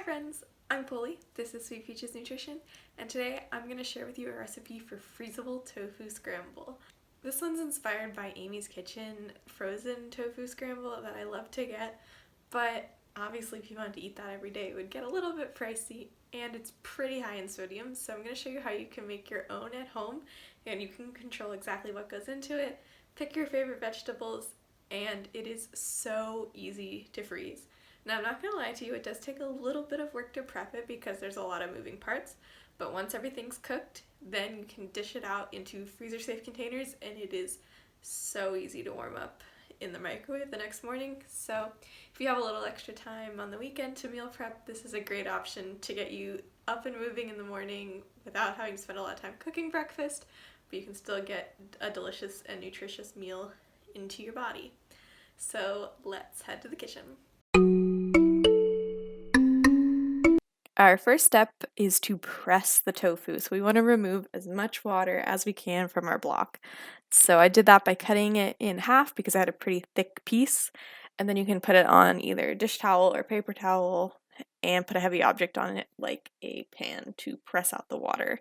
Hi friends, I'm Polly, this is Sweet Peaches Nutrition, and today I'm going to share with you a recipe for Freezable Tofu Scramble. This one's inspired by Amy's Kitchen frozen tofu scramble that I love to get, but obviously if you wanted to eat that every day it would get a little bit pricey and it's pretty high in sodium, so I'm going to show you how you can make your own at home and you can control exactly what goes into it, pick your favorite vegetables, and it is so easy to freeze. Now, I'm not going to lie to you, it does take a little bit of work to prep it because there's a lot of moving parts, but once everything's cooked, then you can dish it out into freezer-safe containers, and it is so easy to warm up in the microwave the next morning. So if you have a little extra time on the weekend to meal prep, this is a great option to get you up and moving in the morning without having to spend a lot of time cooking breakfast, but you can still get a delicious and nutritious meal into your body. So let's head to the kitchen. Our first step is to press the tofu. So we want to remove as much water as we can from our block. So I did that by cutting it in half because I had a pretty thick piece. And then you can put it on either a dish towel or paper towel and put a heavy object on it like a pan to press out the water.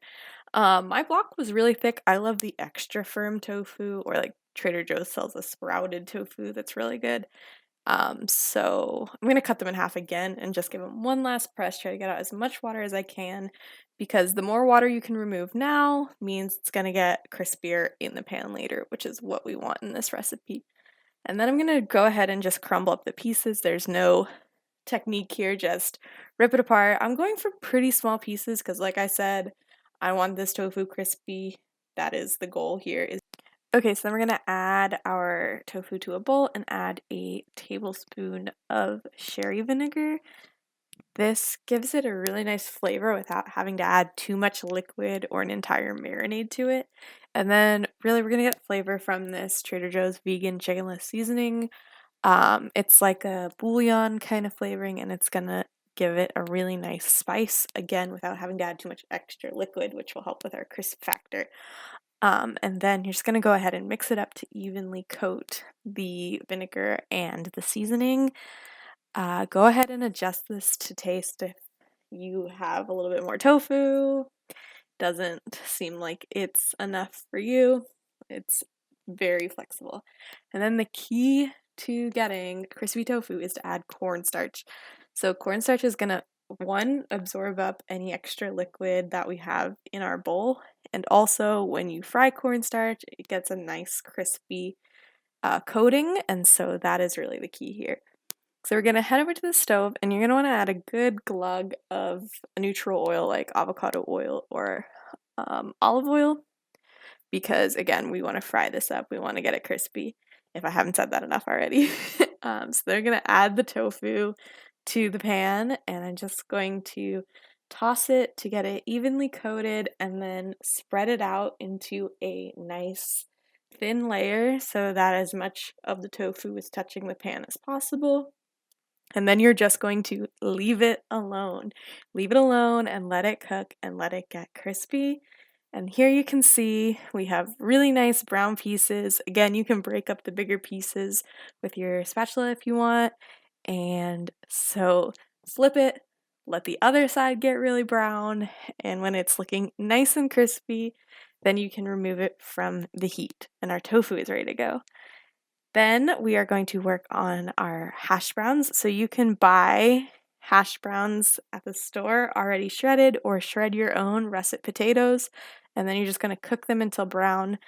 My block was really thick. I love the extra firm tofu, or like Trader Joe's sells a sprouted tofu that's really good. So I'm going to cut them in half again and just give them one last press, try to get out as much water as I can, because the more water you can remove now means it's going to get crispier in the pan later, which is what we want in this recipe. And then I'm going to go ahead and just crumble up the pieces. There's no technique here, just rip it apart. I'm going for pretty small pieces because, like I said, I want this tofu crispy. That is the goal here. Okay, so then we're going to add our tofu to a bowl and add a tablespoon of sherry vinegar. This gives it a really nice flavor without having to add too much liquid or an entire marinade to it. And then really we're going to get flavor from this Trader Joe's vegan chickenless seasoning. It's like a bouillon kind of flavoring, and it's going to give it a really nice spice, again, without having to add too much extra liquid, which will help with our crisp factor. And then you're just going to go ahead and mix it up to evenly coat the vinegar and the seasoning. Go ahead and adjust this to taste if you have a little bit more tofu. Doesn't seem like it's enough for you. It's very flexible. And then the key to getting crispy tofu is to add cornstarch. So cornstarch is going to, one, absorb up any extra liquid that we have in our bowl, and also when you fry cornstarch, it gets a nice crispy coating, and so that is really the key here. So we're going to head over to the stove, and you're going to want to add a good glug of a neutral oil like avocado oil or olive oil, because again, we want to fry this up. We want to get it crispy, if I haven't said that enough already. So they're going to add the tofu to the pan, and I'm just going to toss it to get it evenly coated and then spread it out into a nice thin layer so that as much of the tofu is touching the pan as possible. And then you're just going to leave it alone. Leave it alone and let it cook and let it get crispy. And here you can see we have really nice brown pieces. Again, you can break up the bigger pieces with your spatula if you want. And so flip it, let the other side get really brown, and when it's looking nice and crispy, then you can remove it from the heat, and our tofu is ready to go. Then we are going to work on our hash browns. So you can buy hash browns at the store already shredded, or shred your own russet potatoes, and then you're just going to cook them until brown.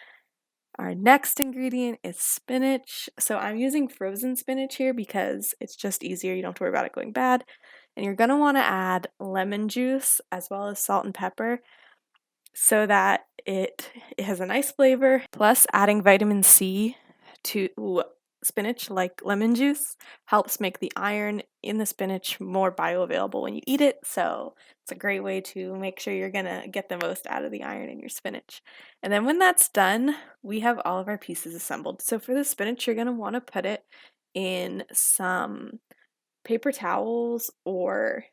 Our next ingredient is spinach. So I'm using frozen spinach here because it's just easier. You don't have to worry about it going bad. And you're going to want to add lemon juice as well as salt and pepper so that it has a nice flavor. Plus, adding vitamin C to spinach, like lemon juice, helps make the iron in the spinach more bioavailable when you eat it. So it's a great way to make sure you're gonna get the most out of the iron in your spinach. And then when that's done, we have all of our pieces assembled. So for the spinach, you're gonna want to put it in some paper towels or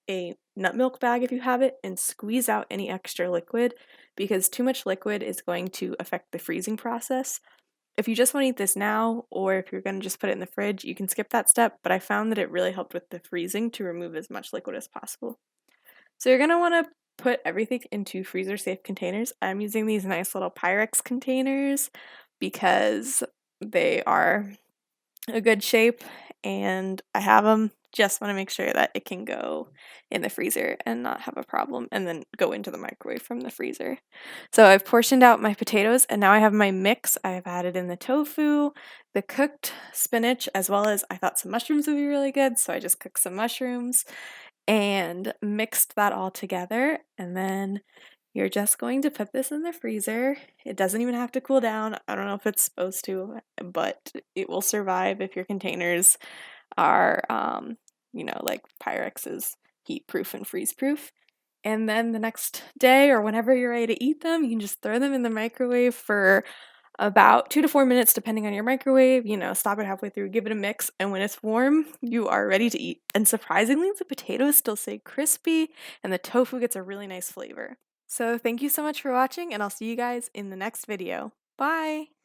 a nut milk bag if you have it, and squeeze out any extra liquid, because too much liquid is going to affect the freezing process. If you just want to eat this now, or if you're going to just put it in the fridge, you can skip that step, but I found that it really helped with the freezing to remove as much liquid as possible. So you're going to want to put everything into freezer safe containers. I'm using these nice little Pyrex containers because they are a good shape and I have them. Just want to make sure that it can go in the freezer and not have a problem, and then go into the microwave from the freezer. So I've portioned out my potatoes and now I have my mix. I've added in the tofu, the cooked spinach, as well as I thought some mushrooms would be really good, so I just cooked some mushrooms and mixed that all together, and then you're just going to put this in the freezer. It doesn't even have to cool down. I don't know if it's supposed to, but it will survive if your containers are, like Pyrex is heat proof and freeze proof. And then the next day or whenever you're ready to eat them, you can just throw them in the microwave for about 2 to 4 minutes, depending on your microwave. Stop it halfway through, give it a mix, and when it's warm, you are ready to eat. And surprisingly, the potatoes still stay crispy, and the tofu gets a really nice flavor. So thank you so much for watching, and I'll see you guys in the next video. Bye!